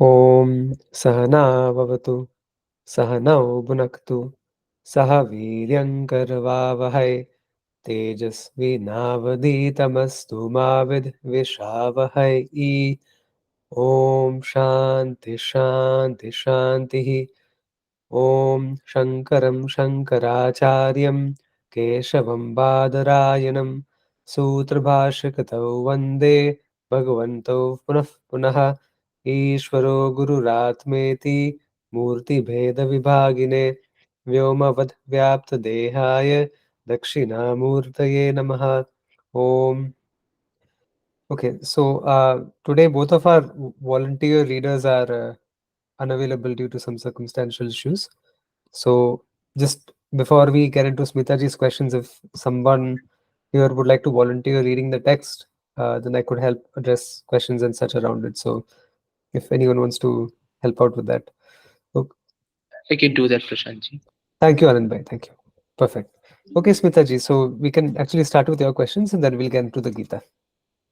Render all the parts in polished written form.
ॐ सहना भवतु सहनौ भुनक्तु सह वीर्यङ्करवावहै तेजस्विनावधीतमस्तु मा विद्विषावहै। ॐ शान्ति शान्ति शान्तिः। ॐ शङ्करं शङ्कराचार्यं केशवं बादरायणं सूत्रभाष्यकृतौ वन्दे भगवन्तौ पुनः पुनः। ईश्वरो गुरुरात्मेति मूर्तिभेदविभागिने व्योमवद्व्याप्तदेहाय दक्षिणामूर्तये नमः। ॐ Okay, so today both of our volunteer readers are unavailable due to some circumstantial issues. So just before we get into Smitaji's questions, if someone here would like to volunteer reading the text, then I could help address questions and such around it. So if anyone wants to help out with that. Okay. I can do that, Prashantji. Thank you, Anand bhai. Thank you. Perfect. Okay, Smitaji. So we can actually start with your questions and then we'll get into the Gita.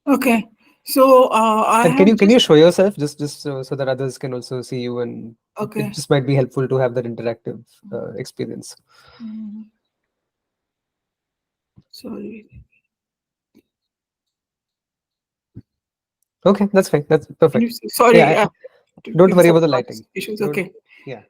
Okay. So I And can have you just show yourself just so that others can also see you, and it okay. just might be helpful to have that interactive experience. Mm, Sorry. Okay, that's fine. That's Can you perfect. see? Sorry, Yeah, don't in worry some about the noise lighting. issues. Don't. Okay. Yeah.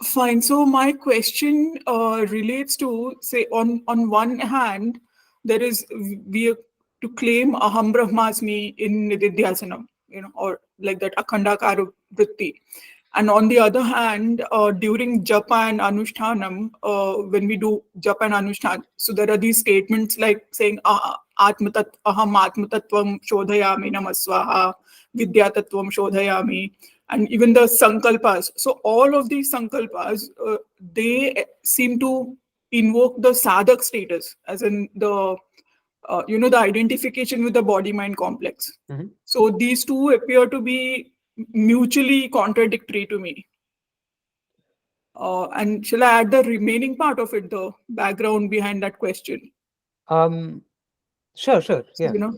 Fine. So my question relates to, say, on one hand, there is we are to claim aham brahmasmi in nididhyasanam, or like that akhandakara vritti. And on the other hand, during japa and anushtanam, when we do japa and anushtan, so there are these statements like saying aham atmatattvam shodhayami namaswaha, vidyatatvam shodhayami, and even the sankalpas. So all of these sankalpas, they seem to invoke the sadhak status, as in the identification with the body mind complex. Mhm. So these two appear to be mutually contradictory to me. And shall I add the remaining part of it, the background behind that question? Um. Sure. Sure. So, Yeah.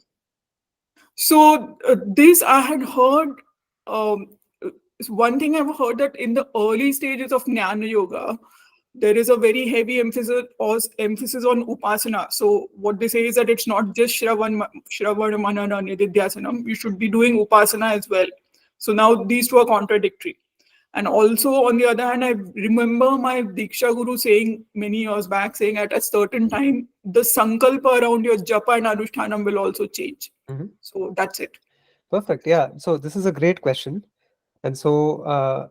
So this I had heard. Um, One thing I've heard that in the early stages of Jnana Yoga, there is a very heavy emphasis on upasana. So what they say is that it's not just Shravana Manana Nididhyasanam. You should be doing upasana as well. So now these two are contradictory. And also, on the other hand, I remember my Diksha Guru saying many years back, saying at a certain time, the sankalpa around your japa and anushtanam will also change. Mhm. So that's it. Perfect. Yeah. So this is a great question, and so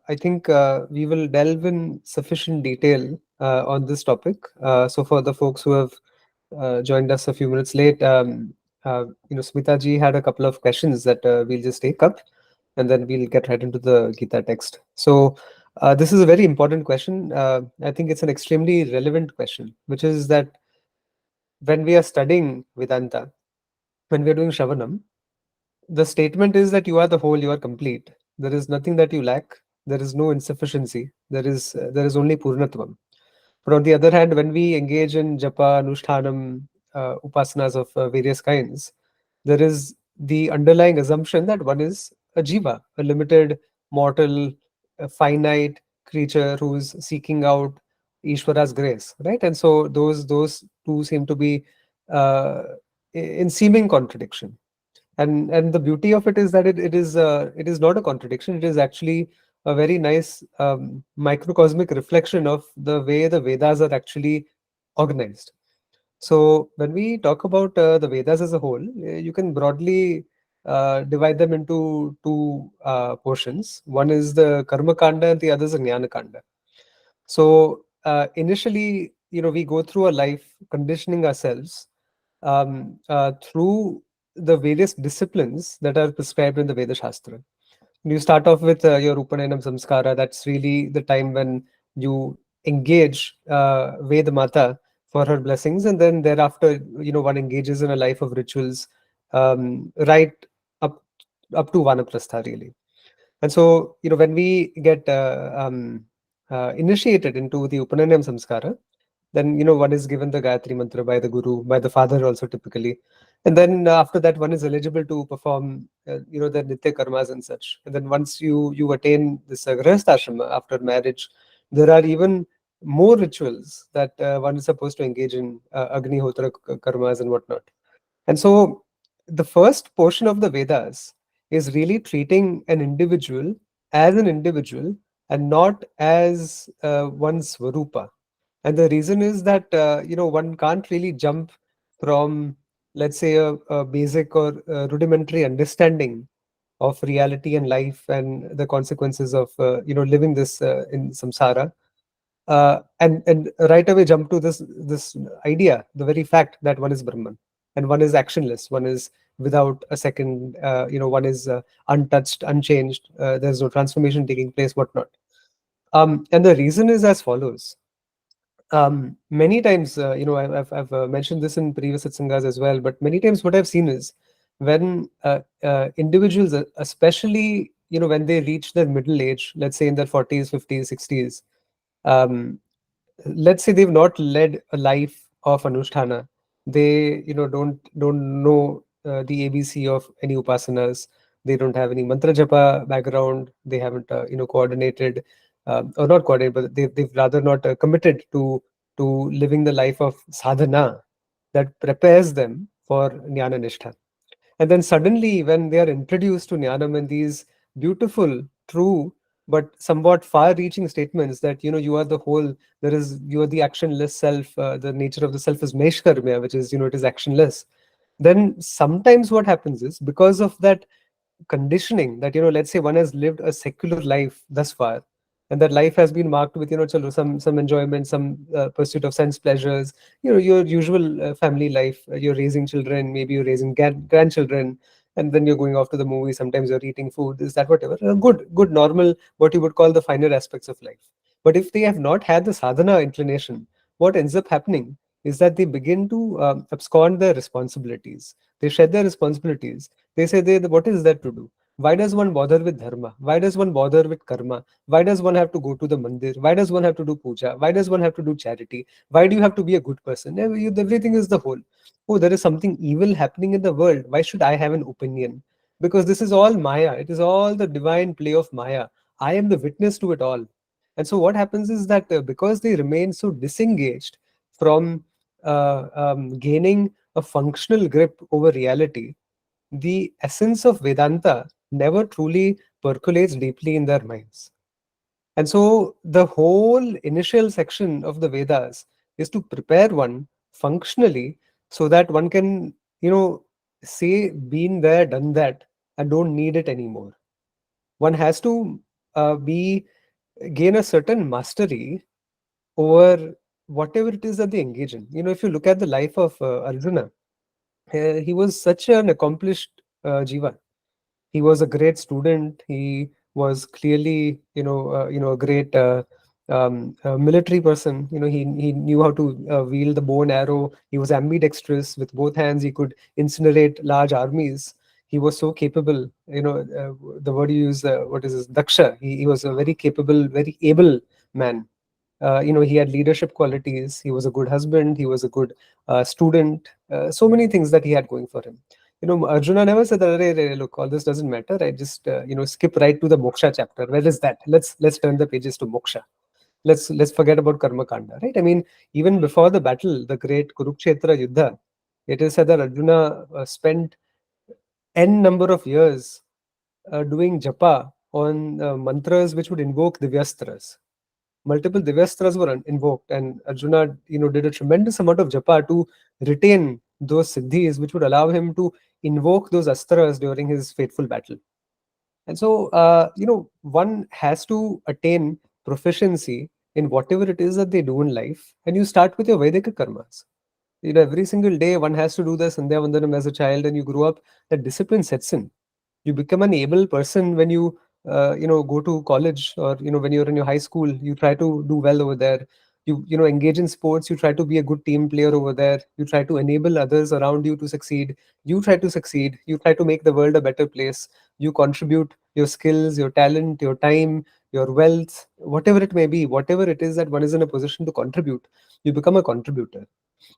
I think we will delve in sufficient detail on this topic. So for the folks who have joined us a few minutes late, Smita ji had a couple of questions that we'll just take up, and then we'll get right into the Gita text. So this is a very important question. I think it's an extremely relevant question, which is that when we are studying Vedanta, when we are doing Shravanam, the statement is that you are the whole, you are complete. There is nothing that you lack. There is no insufficiency. There is only Purnatvam. But on the other hand, when we engage in japa, anushtanam, upasanas of various kinds, there is the underlying assumption that one is a jiva, a limited, mortal, finite creature who's seeking out Ishvara's grace, right? And so those two seem to be in seeming contradiction. And the beauty of it is that it is not a contradiction. It is actually a very nice microcosmic reflection of the way the Vedas are actually organized. So when we talk about the Vedas as a whole, you can broadly divide them into two portions. One is the Karma Kanda and the other is the Jnana Kanda. So initially, we go through a life conditioning ourselves through the various disciplines that are prescribed in the Veda Shastra. You start off with your Upanayana Samskara. That's really the time when you engage Veda Mata for her blessings, and then thereafter, one engages in a life of rituals, right up up to Vanaprastha, really. And so, when we get initiated into the Upanayana Samskara, Then, one is given the Gayatri Mantra by the Guru, by the father also typically. And then after that, one is eligible to perform, the Nitya Karmas and such. And then once you attain this Grahastha Ashrama after marriage, there are even more rituals that one is supposed to engage in, Agnihotra Karmas and whatnot. And so the first portion of the Vedas is really treating an individual as an individual and not as one's Swarupa. And the reason is that, one can't really jump from, let's say, a basic or rudimentary understanding of reality and life and the consequences of, living this in samsara, and right away jump to this idea, the very fact that one is Brahman and one is actionless, one is without a second, one is untouched, unchanged. There's no transformation taking place, whatnot. And the reason is as follows. Many times, I've mentioned this in previous satsangas as well, but many times what I've seen is when individuals, especially, when they reach their middle age, let's say in their 40s, 50s, 60s, um, let's say they've not led a life of anusthana. They, don't know the ABC of any upasanas. They don't have any mantra japa background. They haven't, coordinated, or not coordinated, but they've rather not committed to living the life of sadhana that prepares them for jnana nishtha. And then suddenly, when they are introduced to Jnanam and these beautiful, true, but somewhat far-reaching statements that, you are the whole, you are the actionless self, the nature of the self is Meshkarmya, which is, it is actionless. Then sometimes what happens is, because of that conditioning that, let's say one has lived a secular life thus far, and that life has been marked with, chalo, some enjoyment, some pursuit of sense pleasures, your usual family life. You're raising children, maybe you're raising grandchildren, and then you're going off to the movie. Sometimes you're eating food, is that whatever, good normal, what you would call the finer aspects of life. But if they have not had the sadhana inclination, what ends up happening is that they begin to abscond their responsibilities. They shed their responsibilities. They say, what is there to do? Why does one bother with dharma? Why does one bother with karma? Why does one have to go to the mandir? Why does one have to do puja? Why does one have to do charity? Why do you have to be a good person? Everything is the whole. Oh, there is something evil happening in the world. Why should I have an opinion? Because this is all Maya. It is all the divine play of Maya. I am the witness to it all. And so what happens is that because they remain so disengaged from gaining a functional grip over reality, the essence of Vedanta never truly percolates deeply in their minds. And so the whole initial section of the Vedas is to prepare one functionally so that one can, say, been there, done that, and don't need it anymore. One has to be gain a certain mastery over whatever it is that they engage in. If you look at the life of Arjuna, he was such an accomplished jiva. He was a great student. He was clearly, a great military person. He knew how to wield the bow and arrow. He was ambidextrous with both hands. He could incinerate large armies. He was so capable. The word you use, what is this? Daksha. He was a very capable, very able man. He had leadership qualities. He was a good husband. He was a good student. So many things that he had going for him. Arjuna never said that, look, all this doesn't matter. I just, skip right to the moksha chapter. Where is that? Let's turn the pages to moksha. Let's forget about karma kanda, right? I mean, even before the battle, the great Kurukshetra Yuddha, it is said that Arjuna spent n number of years doing japa on mantras which would invoke divyastras. Multiple divyastras were invoked, and Arjuna, did a tremendous amount of japa to retain those siddhis, which would allow him to invoke those astras during his fateful battle. And so, one has to attain proficiency in whatever it is that they do in life, and you start with your Vedic karmas. Every single day one has to do the Sandhya Vandanam as a child, and you grow up, that discipline sets in. You become an able person when you go to college, or when you're in your high school. You try to do well over there. You engage in sports. You try to be a good team player over there. You try to enable others around you to succeed. You try to succeed. You try to make the world a better place. You contribute your skills, your talent, your time your wealth, whatever it may be, whatever it is that one is in a position to contribute, you become a contributor.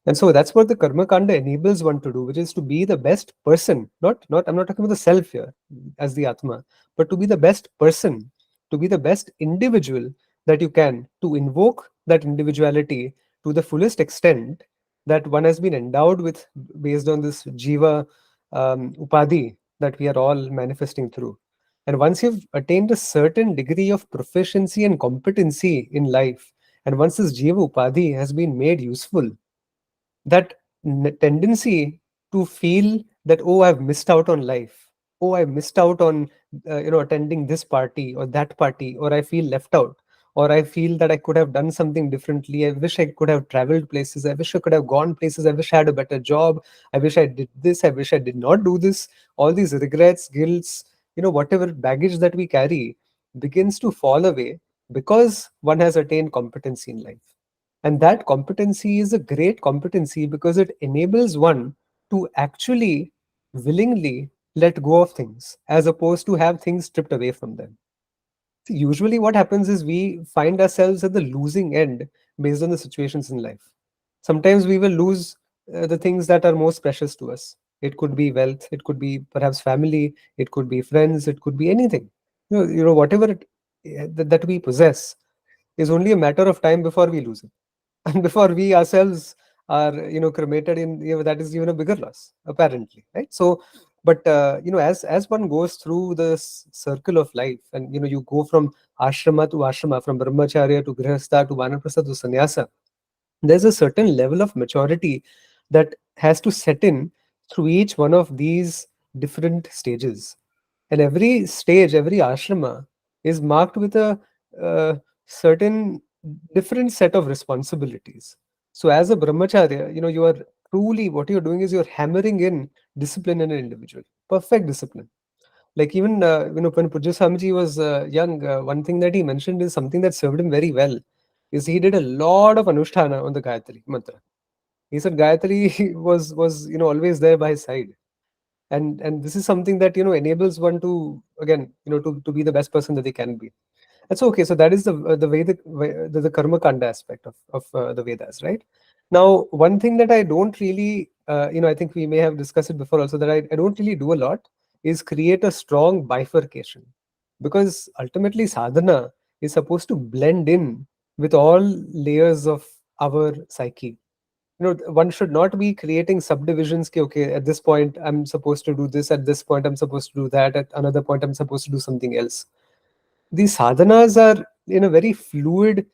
And so that's what the karma kanda enables one to do, which is to be the best person. Not I'm not talking about the self here as the atma, but to be the best person, to be the best individual that you can, to invoke that individuality to the fullest extent that one has been endowed with based on this jiva upadhi that we are all manifesting through. And once you've attained a certain degree of proficiency and competency in life, and once this jiva upadhi has been made useful, that tendency to feel that, oh, I've missed out on life, oh, I missed out on attending this party or that party, or I feel left out, or I feel that I could have done something differently, I wish I could have traveled places, I wish I could have gone places, I wish I had a better job, I wish I did this, I wish I did not do this. All these regrets, guilts, whatever baggage that we carry begins to fall away because one has attained competency in life. And that competency is a great competency because it enables one to actually willingly let go of things as opposed to have things stripped away from them. See, usually, what happens is we find ourselves at the losing end based on the situations in life. Sometimes we will lose the things that are most precious to us. It could be wealth, it could be perhaps family, it could be friends, it could be anything. Whatever that we possess is only a matter of time before we lose it. And before we ourselves are cremated, in that is even a bigger loss, apparently, right? So but as one goes through the circle of life, and you go from ashrama to ashrama, from brahmacharya to grihastha to vanaprastha to sannyasa, there's a certain level of maturity that has to set in through each one of these different stages. And every stage, every ashrama is marked with a certain different set of responsibilities. So as a brahmacharya, you are truly, what you're doing is you're hammering in discipline in an individual, perfect discipline. Like even when Pujya Swamiji was young, one thing that he mentioned is something that served him very well. Is he did a lot of anusthana on the Gayatri mantra. He said Gayatri was always there by his side, and this is something that enables one to, again, to be the best person that they can be. That's okay. So that is the way the karma kanda aspect of the Vedas, right? Now, one thing that I don't really, I think we may have discussed it before also, that I don't really do a lot is create a strong bifurcation, because ultimately sadhana is supposed to blend in with all layers of our psyche. One should not be creating subdivisions. Okay, at this point I'm supposed to do this, at this point I'm supposed to do that, at another point I'm supposed to do something else. These sadhanas are in a very fluid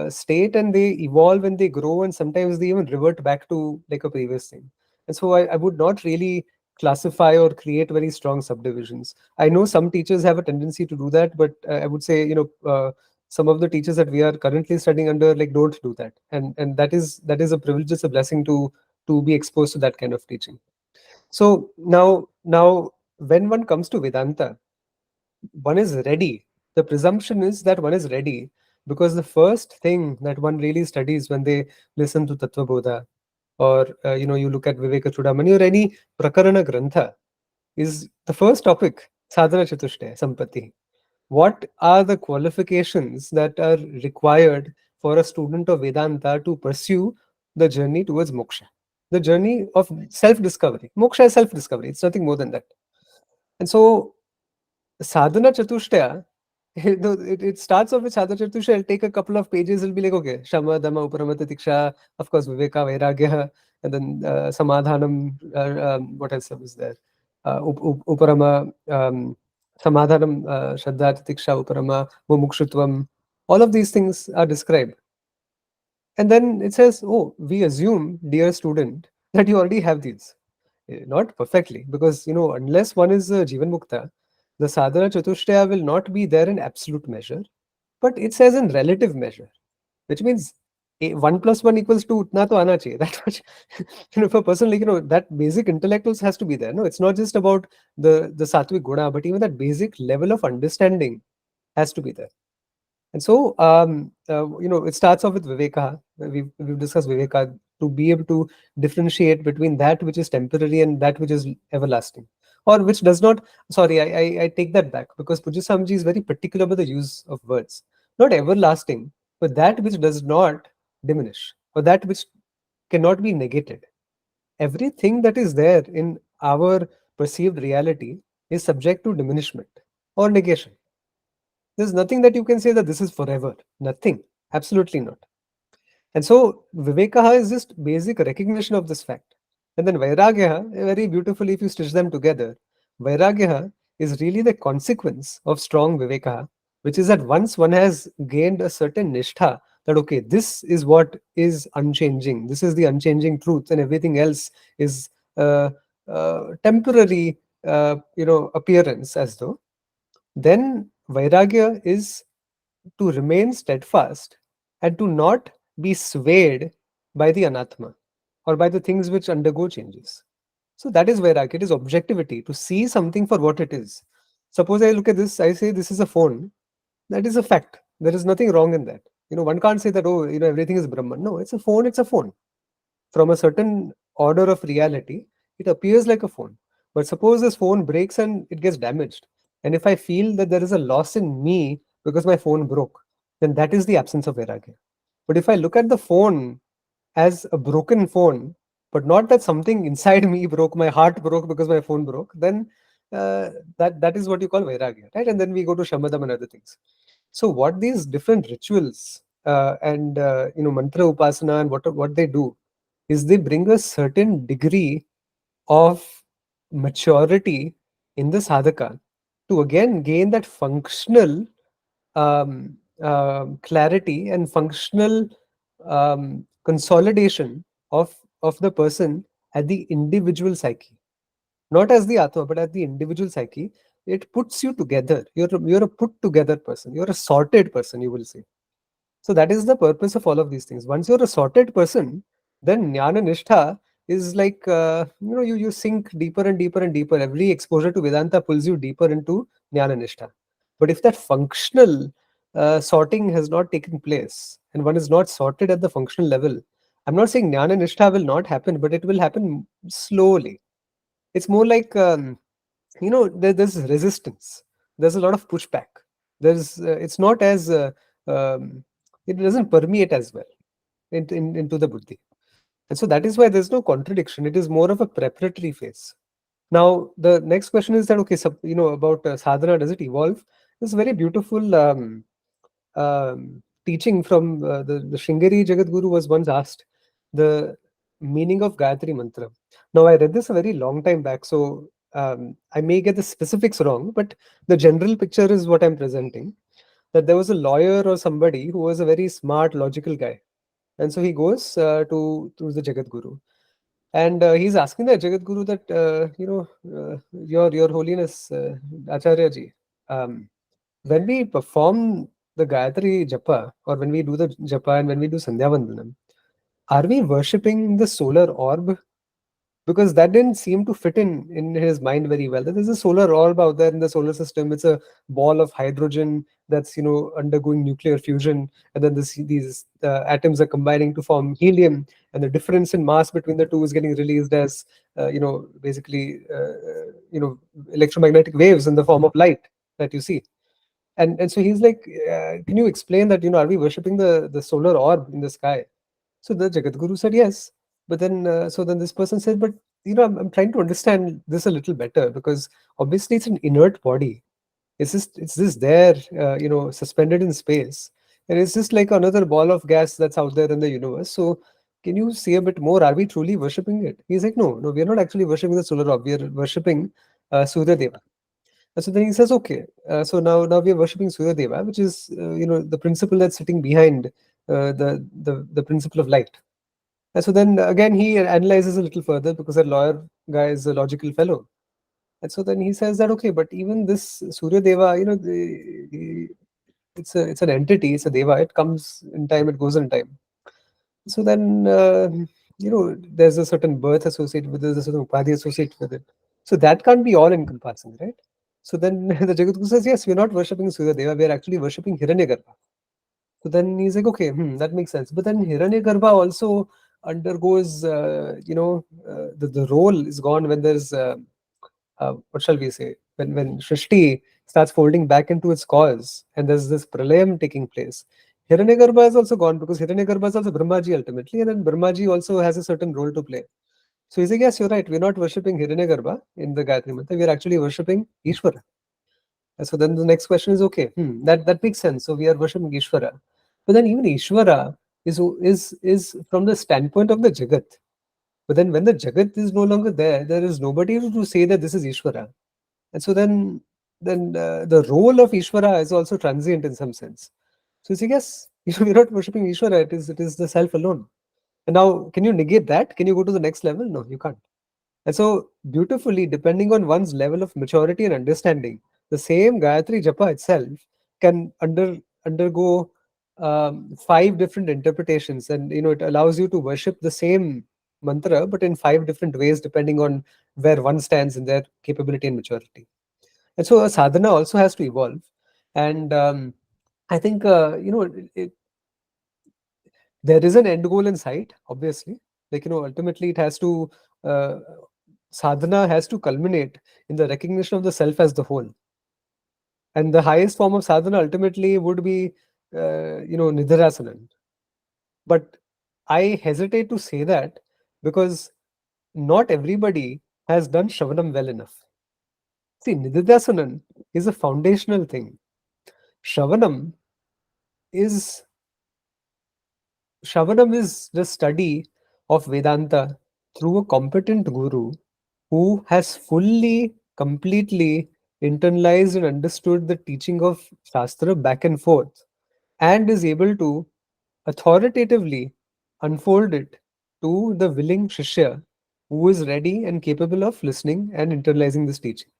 state, and they evolve and they grow, and sometimes they even revert back to like a previous thing. And so I would not really classify or create very strong subdivisions. I know some teachers have a tendency to do that, but I would say some of the teachers that we are currently studying under, like, don't do that, and that is a privilege, it's a blessing to be exposed to that kind of teaching. So now when one comes to Vedanta, one is ready. The presumption is that one is ready, because the first thing that one really studies when they listen to Tattva Bodha, or you look at Viveka Chudamani or any Prakarana Grantha, is the first topic, Sadhana Chatushtaya, Sampatti. What are the qualifications that are required for a student of Vedanta to pursue the journey towards moksha? The journey of self-discovery. Moksha is self-discovery. It's nothing more than that. And so sadhana chatushtaya, it starts off with sadhana chatushtaya. It'll take a couple of pages. It'll be like, okay, shama, dhamma, uparama, tiksha, of course, viveka, vairagya, and then samadhanam. What else is there? Uparama, samadhanam, shraddha, tiksha, uparama, mumukshutvam. All of these things are described. And then it says, oh, we assume, dear student, that you already have these. Not perfectly, because unless one is a Jivan Mukta, the sadhana chatushtaya will not be there in absolute measure, but it says in relative measure, which means 1 plus 1 equals 2, utna to aana chahiye. That much, for a person, like, that basic intellectuals has to be there. No, it's not just about the sattvic guna, but even that basic level of understanding has to be there. And so, it starts off with Viveka. We've discussed Viveka, to be able to differentiate between that which is temporary and that which is everlasting. or which does not. Sorry, I take that back, because Pujya Swamiji is very particular about the use of words. Not everlasting, but that which does not diminish, or that which cannot be negated. Everything that is there in our perceived reality is subject to diminishment or negation. There's nothing that you can say that this is forever. Nothing. Absolutely not. And so Vivekaha is just basic recognition of this fact. And then Vairagyaha, very beautifully, if you stitch them together, Vairagyaha is really the consequence of strong Vivekaha, which is that once one has gained a certain nishtha, that okay, this is what is unchanging, this is the unchanging truth, and everything else is temporary, appearance, as though, then Vairagya is to remain steadfast and to not be swayed by the anatma or by the things which undergo changes. So that is Vairagya. It is objectivity, to see something for what it is. Suppose I look at this, I say this is a phone. That is a fact. There is nothing wrong in that. One can't say that, oh, everything is Brahman. No, it's a phone, it's a phone. From a certain order of reality, it appears like a phone. But suppose this phone breaks and it gets damaged. And if I feel that there is a loss in me because my phone broke, then that is the absence of Vairagya. But if I look at the phone as a broken phone, but not that something inside me broke, my heart broke because my phone broke, then that is what you call Vairagya, right? And then we go to Shamadam and other things. So what these different rituals and mantra upasana and what they do is they bring a certain degree of maturity in the sadhaka to again gain that functional clarity and functional consolidation of the person at the individual psyche, not as the atma but at the individual psyche. It puts you together. You're a put together person, you're a sorted person, you will say. So that is the purpose of all of these things. Once you're a sorted person, then jnana nishtha is like, you sink deeper and deeper and deeper. Every exposure to Vedanta pulls you deeper into jnana nishtha. But if that functional sorting has not taken place and one is not sorted at the functional level, I'm not saying jnana nishtha will not happen, but it will happen slowly. It's more like, there's resistance. There's a lot of pushback. It's not as, um, it doesn't permeate as well into the buddhi. And so that is why there's no contradiction. It is more of a preparatory phase. Now, the next question is that, okay, so, about sadhana, does it evolve? It's a very beautiful teaching from the Shringeri Jagadguru was once asked the meaning of Gayatri Mantra. Now, I read this a very long time back, so I may get the specifics wrong, but the general picture is what I'm presenting. That there was a lawyer or somebody who was a very smart, logical guy. And so he goes to the Jagadguru. And he's asking the Jagadguru that, Your Holiness, Acharya ji, when we perform the Gayatri Japa, or when we do the Japa and when we do Sandhya Vandanam, are we worshipping the solar orb? Because that didn't seem to fit in his mind very well. There's a solar orb out there in the solar system. It's a ball of hydrogen that's undergoing nuclear fusion, and then these atoms are combining to form helium, and the difference in mass between the two is getting released as basically electromagnetic waves in the form of light that you see. And so he's like, can you explain that, are we worshipping the solar orb in the sky? So the Jagadguru said yes. But then, so then this person said, but, I'm trying to understand this a little better, because obviously it's an inert body. It's just there, suspended in space. And it's just like another ball of gas that's out there in the universe. So can you say a bit more? Are we truly worshipping it? He's like, no, we're not actually worshipping the solar orb. We're worshipping Surya Deva. So then he says, okay, so now we are worshipping Surya Deva, which is, the principle that's sitting behind the principle of light. And so then again, he analyzes a little further, because that lawyer guy is a logical fellow. And so then he says that, okay, but even this Surya Deva, it's an entity, it's a Deva, it comes in time, it goes in time. So then, there's a certain birth associated with it, there's a certain upadhi associated with it. So that can't be all encompassing, right? So then the Jagadguru says, yes, we're not worshipping Surya Deva, we're actually worshipping Hiranyagarbha. So then he's like, okay, that makes sense. But then Hiranyagarbha also undergoes, the role is gone when there's what shall we say, when Shrishti starts folding back into its cause and there's this pralayam taking place, Hiranyagarbha is also gone because Hiranyagarbha is also Brahmaji ultimately, and then Brahmaji also has a certain role to play. So he's like, yes, you're right. We're not worshipping Hiranyagarbha in the Gayatri Mantra. We're actually worshipping Ishvara. And so then the next question is, okay, that makes sense. So we are worshipping Ishvara. But then even Ishvara is from the standpoint of the Jagat. But then when the Jagat is no longer there, there is nobody to say that this is Ishvara. And so then the role of Ishvara is also transient in some sense. So it's like, yes, we're not worshipping Ishvara, it is the self alone. And now, can you negate that? Can you go to the next level? No, you can't. And so, beautifully, depending on one's level of maturity and understanding, the same Gayatri Japa itself can undergo 5 different interpretations, and it allows you to worship the same mantra, but in 5 different ways, depending on where one stands in their capability and maturity. And so, a sadhana also has to evolve. And I think there is an end goal in sight, obviously. Like, ultimately it has to, uh, sadhana has to culminate in the recognition of the self as the whole. And the highest form of sadhana ultimately would be, nidharasanan. But I hesitate to say that because not everybody has done Shravanam well enough. See, nidharasanan is a foundational thing. Shravanam is Shravanam is the study of Vedanta through a competent guru who has fully, completely internalized and understood the teaching of Shastra back and forth and is able to authoritatively unfold it to the willing Shishya who is ready and capable of listening and internalizing this teaching.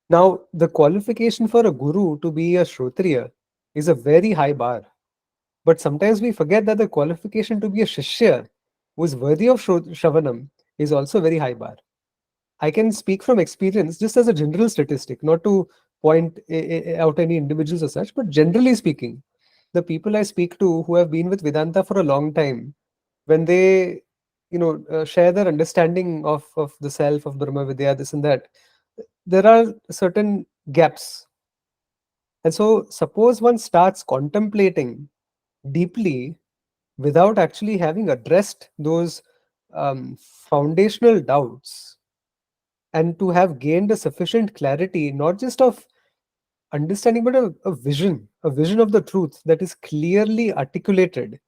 Now, the qualification for a guru to be a Shrotriya is a very high bar. But sometimes we forget that the qualification to be a Shishya who is worthy of Shravanam is also a very high bar. I can speak from experience just as a general statistic, not to point out any individuals as such, but generally speaking, the people I speak to who have been with Vedanta for a long time, when they share their understanding of the self, of Brahma Vidya, this and that, there are certain gaps. And so suppose one starts contemplating deeply without actually having addressed those foundational doubts, and to have gained a sufficient clarity, not just of understanding, but a vision of the truth that is clearly articulated,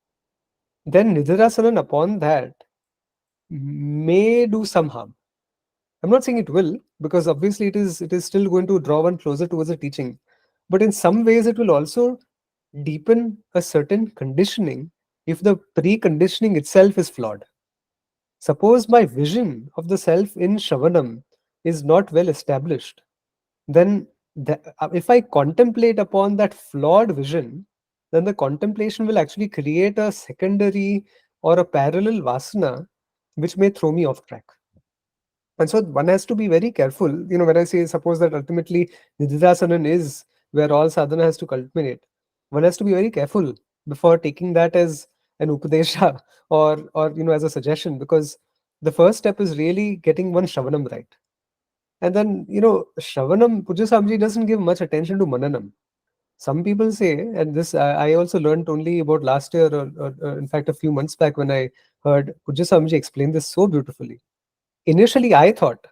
then Nidharasanan upon that may do some harm. I'm not saying it will, because obviously it is still going to draw one closer towards the teaching. But in some ways, it will also deepen a certain conditioning if the preconditioning itself is flawed. Suppose my vision of the self in Shravanam is not well established, then if I contemplate upon that flawed vision, then the contemplation will actually create a secondary or a parallel vasana which may throw me off track. And so one has to be very careful. When I say, suppose that ultimately Nidhirasanan is where all sadhana has to culminate, one has to be very careful before taking that as an upadesha or as a suggestion, because the first step is really getting one Shravanam right. And then, Shravanam, Pujya Swamiji doesn't give much attention to Mananam. Some people say, and this I also learned only about last year, or in fact a few months back, when I heard Pujya Swamiji explain this so beautifully. Initially, I thought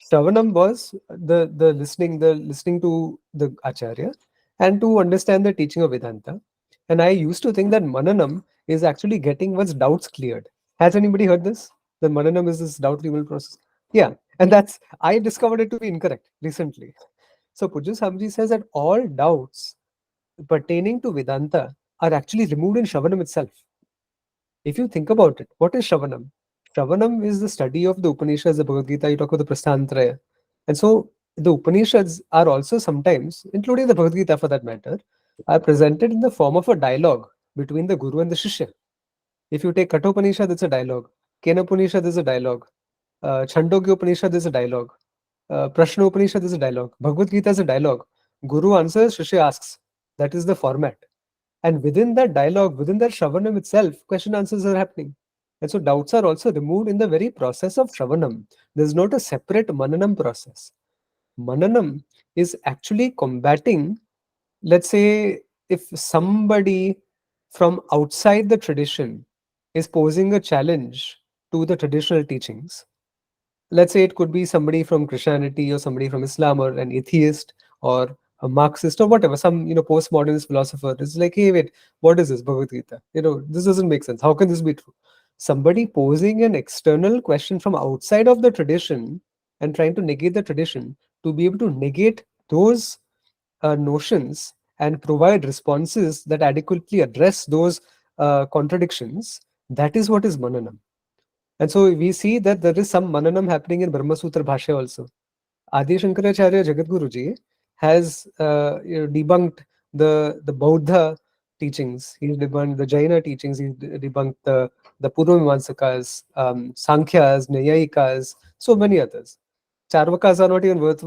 Shravanam was the listening to the Acharya and to understand the teaching of Vedanta. And I used to think that Mananam is actually getting one's doubts cleared. Has anybody heard this? The Mananam is this doubt removal process. Yeah, and I discovered it to be incorrect recently. So Pujya Swamiji says that all doubts pertaining to Vedanta are actually removed in Shravanam itself. If you think about it, what is Shravanam? Shravanam is the study of the Upanishads, the Bhagavad Gita, you talk about the Prasthantraya. And so the Upanishads are also sometimes, including the Bhagavad Gita for that matter, are presented in the form of a dialogue between the Guru and the Shishya. If you take Kathopanishad, it's a dialogue. Kenapanishad is a dialogue. Chandogya Upanishad is a dialogue. Prashna Upanishad is a dialogue. Bhagavad Gita is a dialogue. Guru answers, Shishya asks. That is the format. And within that dialogue, within that Shravanam itself, question answers are happening. And so doubts are also removed in the very process of Shravanam. There's not a separate Mananam process. Mananam is actually combating, let's say, if somebody from outside the tradition is posing a challenge to the traditional teachings. Let's say it could be somebody from Christianity or somebody from Islam or an atheist or a Marxist or whatever, some postmodernist philosopher is like, hey, wait, what is this Bhagavad Gita? This doesn't make sense. How can this be true? Somebody posing an external question from outside of the tradition and trying to negate the tradition, to be able to negate those notions and provide responses that adequately address those contradictions, that is what is Mananam. And so we see that there is some Mananam happening in Brahma Sutra Bhashya also. Adi Shankaracharya Jagadguruji has debunked the Bauddha teachings. He's debunked the Jaina teachings. He's debunked the Purvamimamsakas, Sankhyas, Nyayikas, so many others. Charvakas are not even worth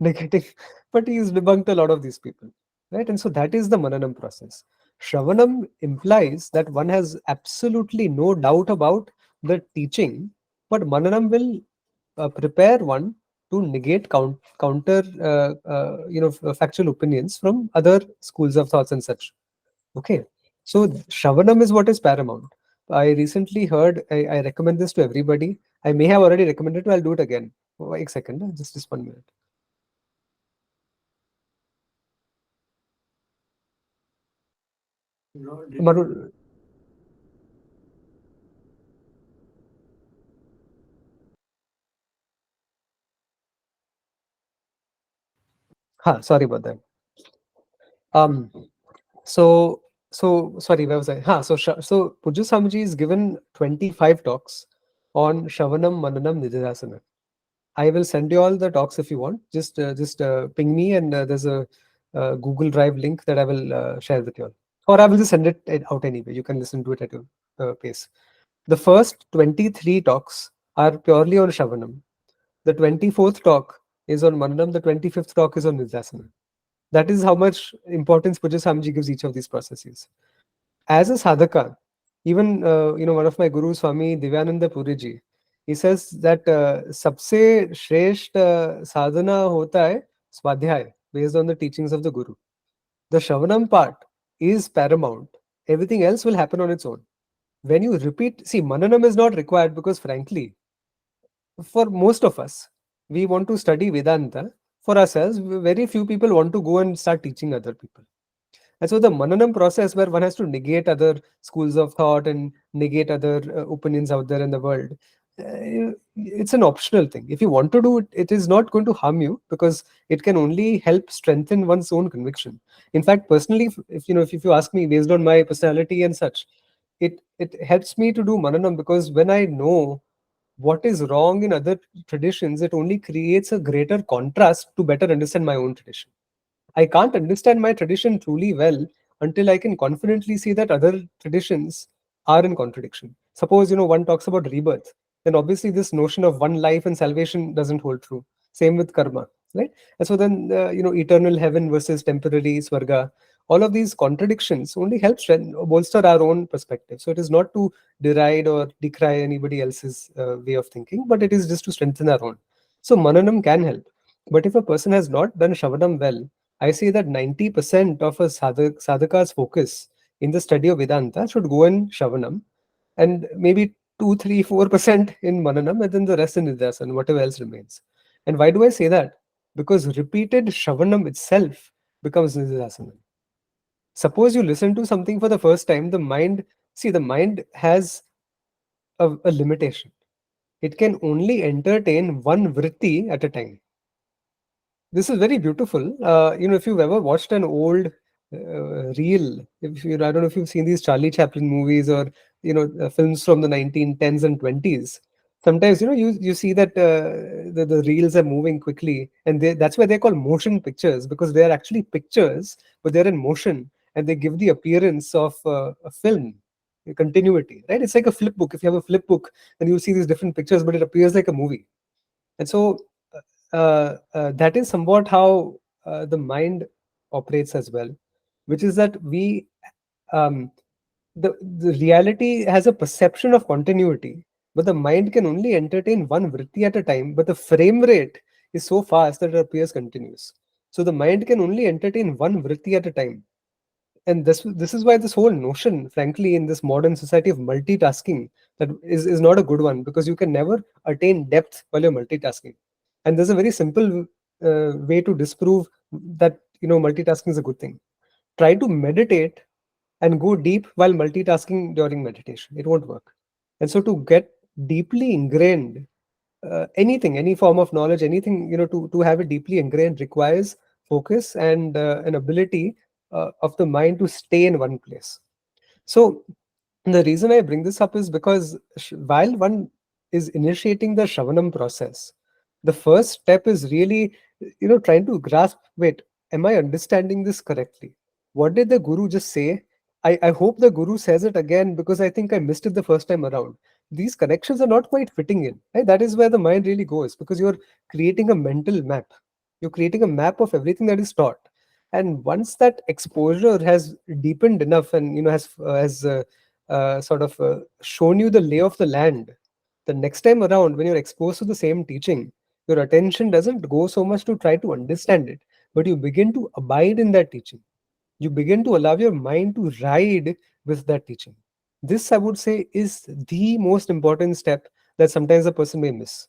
negating, but he's debunked a lot of these people, right? And so that is the Mananam process. Shravanam implies that one has absolutely no doubt about the teaching, but Mananam will prepare one to negate counter factual opinions from other schools of thoughts and such. Okay, so Shravanam is what is paramount. I recently heard, I recommend this to everybody. I may have already recommended it, I'll do it again. One second, just 1 minute. Maru, sorry about that. Um, so sorry, where was I? So Pujya Swamiji is given 25 talks on Shravanam, Mananam, Nididhasana. I will send you all the talks if you want. Just ping me, and there's a Google Drive link that I will share with you all. Or I will just send it out anyway. You can listen to it at your pace. The first 23 talks are purely on Shravanam. The 24th talk is on Mananam. The 25th talk is on Nidhyasana. That is how much importance Pujya Swamiji gives each of these processes. As a sadhaka, even one of my gurus, Swami Divyananda Puriji, he says that sabse shresht sadhana hota hai swadhyay, based on the teachings of the guru. The Shravanam part is paramount. Everything else will happen on its own. When you repeat, see, Mananam is not required because, frankly, for most of us, we want to study Vedanta for ourselves. Very few people want to go and start teaching other people. And so the Mananam process, where one has to negate other schools of thought and negate other opinions out there in the world, it's an optional thing. If you want to do it, it is not going to harm you, because it can only help strengthen one's own conviction. In fact, personally, if you ask me, based on my personality and such, it helps me to do Mananam, because when I know what is wrong in other traditions, it only creates a greater contrast to better understand my own tradition. I can't understand my tradition truly well until I can confidently see that other traditions are in contradiction. Suppose, one talks about rebirth, then obviously this notion of one life and salvation doesn't hold true. Same with karma, right? And so then, eternal heaven versus temporary swarga, all of these contradictions only help bolster our own perspective. So it is not to deride or decry anybody else's way of thinking, but it is just to strengthen our own. So Mananam can help. But if a person has not done Shravanam well, I say that 90% of a sadhaka's focus in the study of Vedanta should go in Shravanam, and maybe 2, 3, 4% in Mananam, and then the rest in Nidhyasana, whatever else remains. And why do I say that? Because repeated Shravanam itself becomes Nidhyasana. Suppose you listen to something for the first time, the mind has a limitation. It can only entertain one vritti at a time. This is very beautiful. If you've ever watched an old reel, I don't know if you've seen these Charlie Chaplin movies, or films from the 1910s and 20s. Sometimes you see that the reels are moving quickly, and that's why they're called motion pictures, because they are actually pictures, but they're in motion, and they give the appearance of a film, a continuity, right? It's like a flip book. If you have a flip book, then you see these different pictures, but it appears like a movie. And so that is somewhat how the mind operates as well, which is that we, um, the reality has a perception of continuity, but the mind can only entertain one vritti at a time, but the frame rate is so fast that it appears continuous. So the mind can only entertain one vritti at a time. And this is why this whole notion, frankly, in this modern society of multitasking, that is not a good one, because you can never attain depth while you're multitasking. And there's a very simple way to disprove that multitasking is a good thing. Try to meditate and go deep while multitasking during meditation. It won't work. And so to get deeply ingrained, anything, any form of knowledge, anything, to have it deeply ingrained requires focus and an ability of the mind to stay in one place. So the reason I bring this up is because while one is initiating the Shravanam process, the first step is really, trying to grasp, wait, am I understanding this correctly? What did the Guru just say? I hope the Guru says it again, because I think I missed it the first time around. These connections are not quite fitting in. Right? That is where the mind really goes, because you're creating a mental map. You're creating a map of everything that is taught. And once that exposure has deepened enough and has sort of shown you the lay of the land, the next time around when you're exposed to the same teaching, your attention doesn't go so much to try to understand it, but you begin to abide in that teaching. You begin to allow your mind to ride with that teaching. This, I would say, is the most important step that sometimes a person may miss.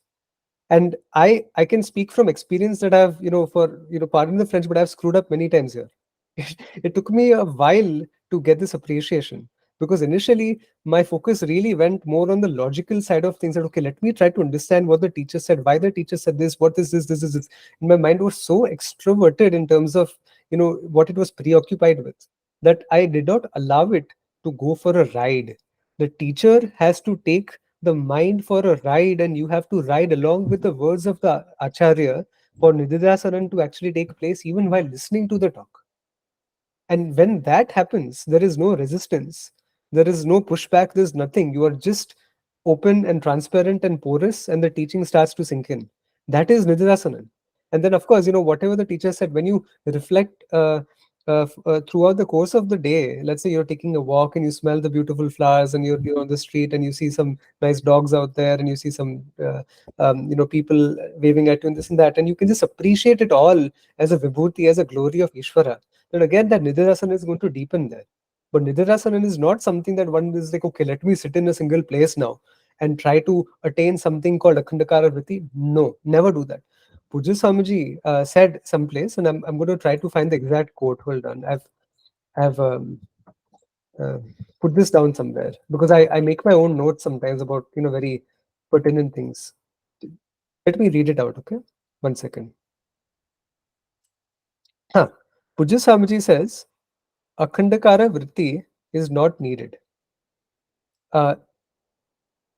And I can speak from experience that I've, for, pardon the French, but I've screwed up many times here. It took me a while to get this appreciation, because initially my focus really went more on the logical side of things, that okay, let me try to understand what the teacher said, why the teacher said this, what is this. And my mind was so extroverted in terms of what it was preoccupied with, that I did not allow it to go for a ride. The teacher has to take the mind for a ride, and you have to ride along with the words of the acharya for nididhasanan to actually take place, even while listening to the talk. And when that happens, there is no resistance, there is no pushback, there's nothing. You are just open and transparent and porous, and the teaching starts to sink in. That is nididhasanan. And then, of course, whatever the teacher said, when you reflect throughout the course of the day, let's say you're taking a walk and you smell the beautiful flowers, and you're on the street and you see some nice dogs out there, and you see some people waving at you and this and that, and you can just appreciate it all as a vibhuti, as a glory of Ishvara. Then again, that nididhasana is going to deepen there. But nididhasana is not something that one is like, okay, let me sit in a single place now and try to attain something called akhandakara vritti. No, never do that. Pujya Swamiji said someplace, and I'm going to try to find the exact quote. Hold on, I've uh, put this down somewhere, because I make my own notes sometimes about very pertinent things. Let me read it out. Okay, 1 second. Huh. Pujya Swamiji says, Akhandakara vritti is not needed. Uh,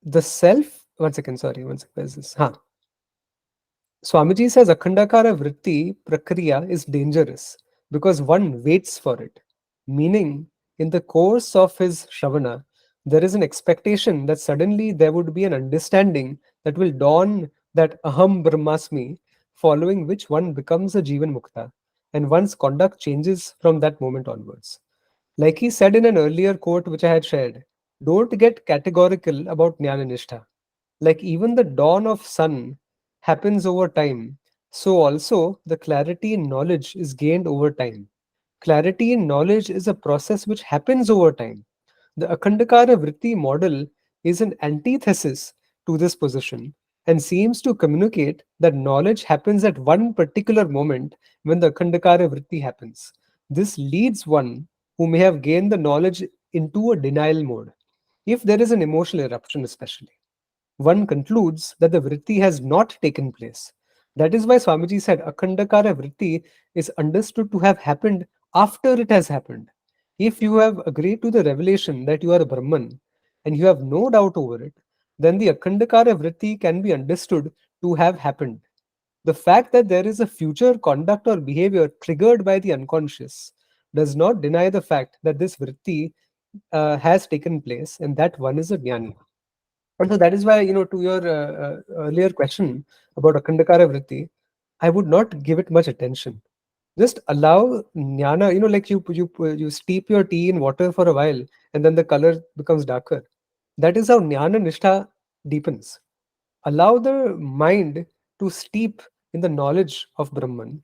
the self, 1 second, sorry, 1 second, where's this? Huh. Swamiji says Akhandakara vritti prakriya is dangerous because one waits for it. Meaning, in the course of his Shravana, there is an expectation that suddenly there would be an understanding that will dawn, that Aham Brahmasmi, following which one becomes a Jivan Mukta, and one's conduct changes from that moment onwards. Like he said in an earlier quote which I had shared, don't get categorical about Jnana Nishtha. Like even the dawn of sun happens over time, so also the clarity in knowledge is gained over time. Clarity in knowledge is a process which happens over time. The Akhandakara Vritti model is an antithesis to this position and seems to communicate that knowledge happens at one particular moment when the Akhandakara Vritti happens. This leads one who may have gained the knowledge into a denial mode, if there is an emotional eruption, especially. One concludes that the vritti has not taken place. That is why Swamiji said Akhandakara vritti is understood to have happened after it has happened. If you have agreed to the revelation that you are a Brahman and you have no doubt over it, then the Akhandakara vritti can be understood to have happened. The fact that there is a future conduct or behavior triggered by the unconscious does not deny the fact that this vritti has taken place and that one is a jnani. And so that is why, to your earlier question about Akhandakara Vritti, I would not give it much attention. Just allow jnana, like you steep your tea in water for a while, and then the color becomes darker. That is how jnana nishtha deepens. Allow the mind to steep in the knowledge of Brahman,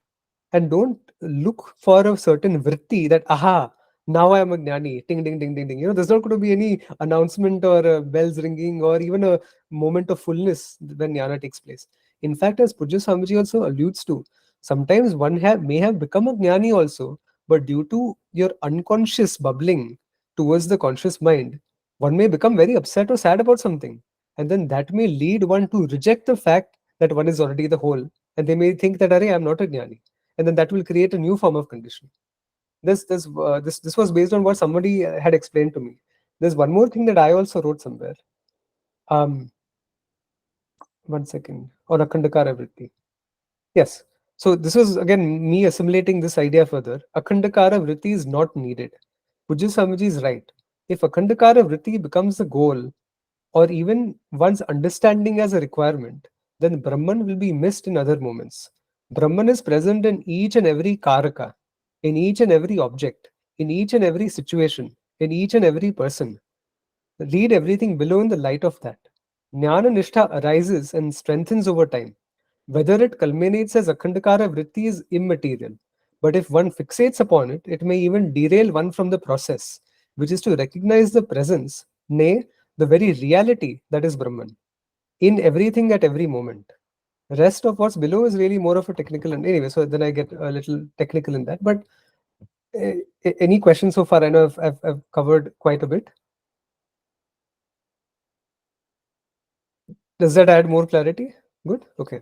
and don't look for a certain vritti that, aha, now I am a jnani, ding, ding, ding, ding, ding. There's not going to be any announcement or bells ringing or even a moment of fullness when jnana takes place. In fact, as Pujya Swamiji also alludes to, sometimes one may have become a jnani also, but due to your unconscious bubbling towards the conscious mind, one may become very upset or sad about something. And then that may lead one to reject the fact that one is already the whole. And they may think that, Arey, I'm not a jnani, and then that will create a new form of condition. This was based on what somebody had explained to me. There's one more thing that I also wrote somewhere. Um, 1 second. On Akhandakara Vritti. Yes. So this was again me assimilating this idea further. Akhandakara Vritti is not needed. Pujya Swamiji is right. If Akhandakara Vritti becomes the goal, or even one's understanding as a requirement, then Brahman will be missed in other moments. Brahman is present in each and every karaka, in each and every object, in each and every situation, in each and every person. Read everything below in the light of that. Jnana Nishtha arises and strengthens over time. Whether it culminates as Akhandakara Vritti is immaterial. But if one fixates upon it, it may even derail one from the process, which is to recognize the presence, nay, the very reality that is Brahman, in everything at every moment. Rest of what's below is really more of a technical. And anyway, so then I get a little technical in that. But any questions so far? I know I've covered quite a bit. Does that add more clarity? Good. Okay.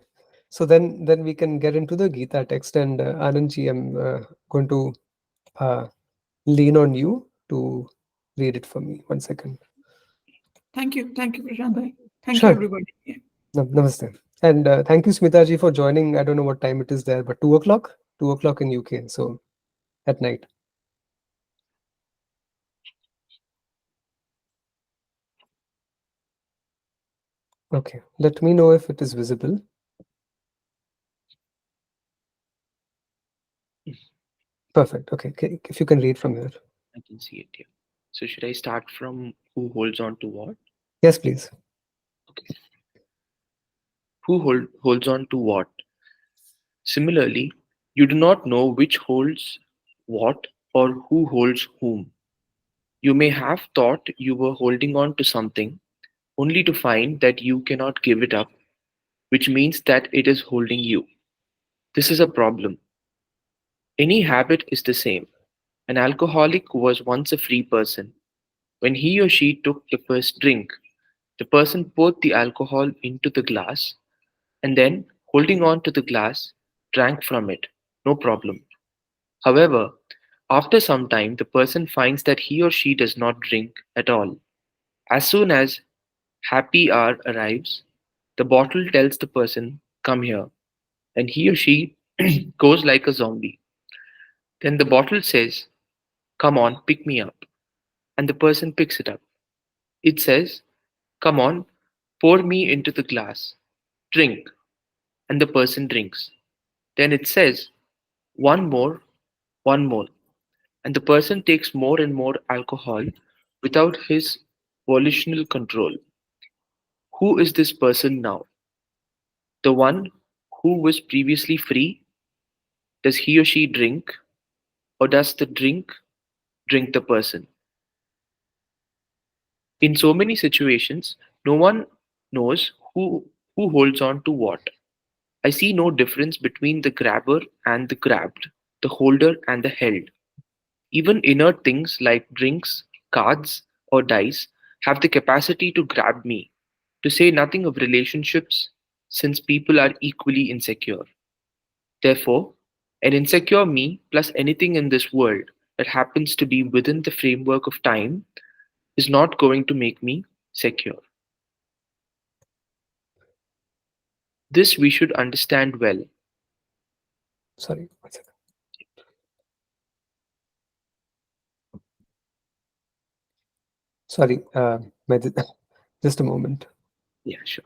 So then we can get into the Gita text. And Anandji, I'm going to uh, lean on you to read it for me. 1 second. Thank you, Prashant bhai. Thank you, Sure. everybody. Yeah. Namaste. And thank you, Smitaji, for joining. I don't know what time it is there, but 2 o'clock? 2 o'clock in UK. So at night. Okay. Let me know if it is visible. Perfect. Okay. If you can read from here. I can see it here. So should I start from who holds on to what? Yes, please. Okay. Holds on to what? Similarly, you do not know which holds what or who holds whom. You may have thought you were holding on to something only to find that you cannot give it up, which means that it is holding you. This is a problem. Any habit is the same. An alcoholic was once a free person. When he or she took the first drink, the person poured the alcohol into the glass and then, holding on to the glass, drank from it. No problem. However, after some time, the person finds that he or she does not drink at all. As soon as happy hour arrives, the bottle tells the person, "Come here," and he or she goes like a zombie. Then the bottle says, "Come on, pick me up," and the person picks it up. It says, "Come on, pour me into the glass. Drink," and the person drinks. Then it says, "One more, one more," and the person takes more and more alcohol without his volitional control. Who is this person now? The one who was previously free? Does he or she drink? Or does the drink the person? In so many situations, no one knows who holds on to what. I see no difference between the grabber and the grabbed, the holder and the held. Even inert things like drinks, cards, or dice have the capacity to grab me, to say nothing of relationships, since people are equally insecure. Therefore, an insecure me plus anything in this world that happens to be within the framework of time is not going to make me secure. This we should understand well. Sorry. 1 second. Sorry. Just a moment. Yeah, sure.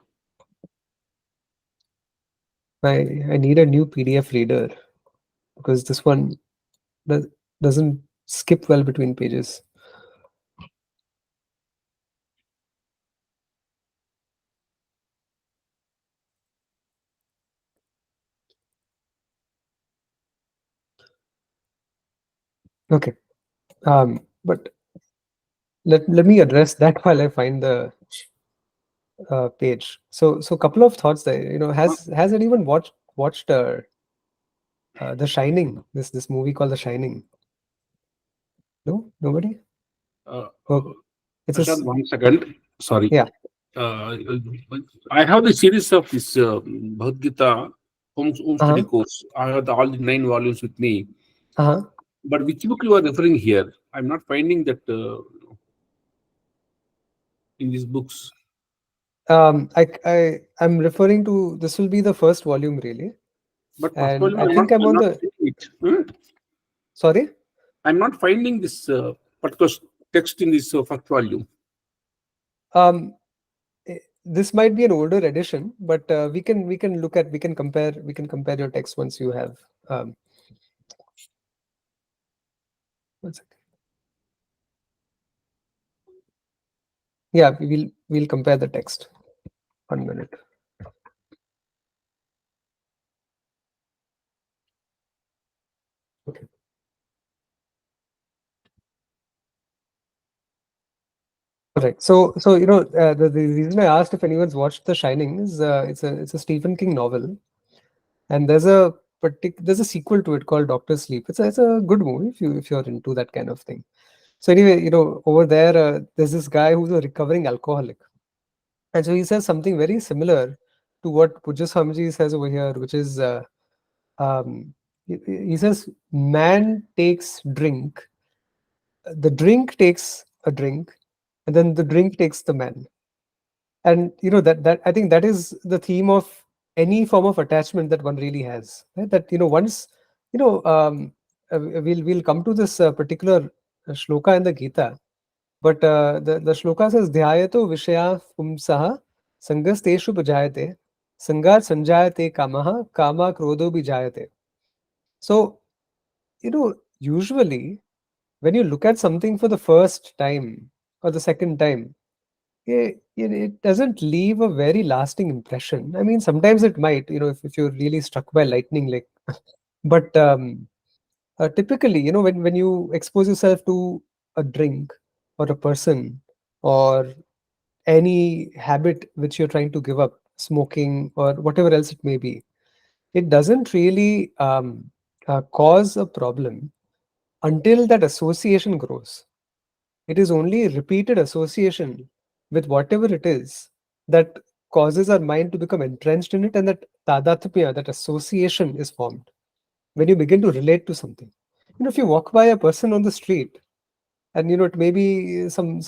I need a new PDF reader. because this one doesn't skip well between pages. Okay. But let me address that while I find the page. So couple of thoughts there. Has anyone watched The Shining? This movie called The Shining. No, nobody. Uh, Okay. It's a Prashant, 1 second. Sorry. yeah. Uh, I have the series of this Bhagavad Gita home study Uh-huh. course. I have all the 9 volumes with me. Uh-huh. But which book you are referring here? I'm not finding that in these books. I'm referring to, this will be the first volume really, But first and volume, I think I'm I'm on not the finding it. sorry. I'm not finding this particular text in this first volume. This might be an older edition, but we can compare your text once you have. Um, one second. Yeah, we'll compare the text. 1 minute. Okay. All right. So the reason I asked if anyone's watched The Shining is it's a Stephen King novel, and there's a sequel to it called Doctor Sleep. It's a good movie if you're into that kind of thing. So anyway, over there, there's this guy who's a recovering alcoholic, and so he says something very similar to what Pujya Swamiji says over here, which is he says, man takes drink, the drink takes a drink, and then the drink takes the man. And that I think that is the theme of any form of attachment that one really has, right? That once you know we'll come to this particular shloka in the Gita, but the shloka says dhyayato vishaya pumsaha sangasteshu bhajayate sangar sanjayate kamaha kama krodho bijayate. So usually when you look at something for the first time or the second time, it doesn't leave a very lasting impression. I mean, sometimes it might, if you're really struck by lightning, like, but typically, when you expose yourself to a drink or a person or any habit which you're trying to give up, smoking or whatever else it may be, it doesn't really cause a problem until that association grows. It is only repeated association with whatever it is that causes our mind to become entrenched in it, and that tadatmya, that association, is formed when you begin to relate to something. If you walk by a person on the street, and it may be some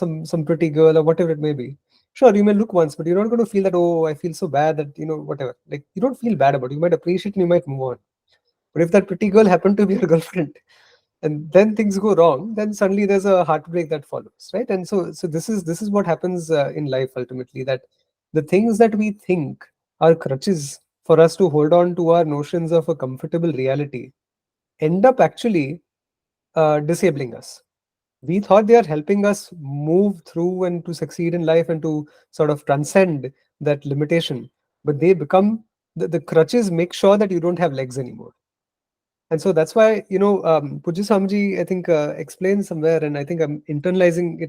pretty girl or whatever it may be. Sure, you may look once, but you're not going to feel that, oh, I feel so bad that whatever. Like, you don't feel bad about it. You might appreciate and you might move on. But if that pretty girl happened to be your girlfriend, and then things go wrong, then suddenly there's a heartbreak that follows, right? And so this is what happens in life ultimately, that the things that we think are crutches for us to hold on to our notions of a comfortable reality end up actually disabling us. We thought they are helping us move through and to succeed in life and to sort of transcend that limitation, but they become the crutches make sure that you don't have legs anymore. And so that's why, Pujya Swamiji, I think, explains somewhere, and I think I'm internalizing it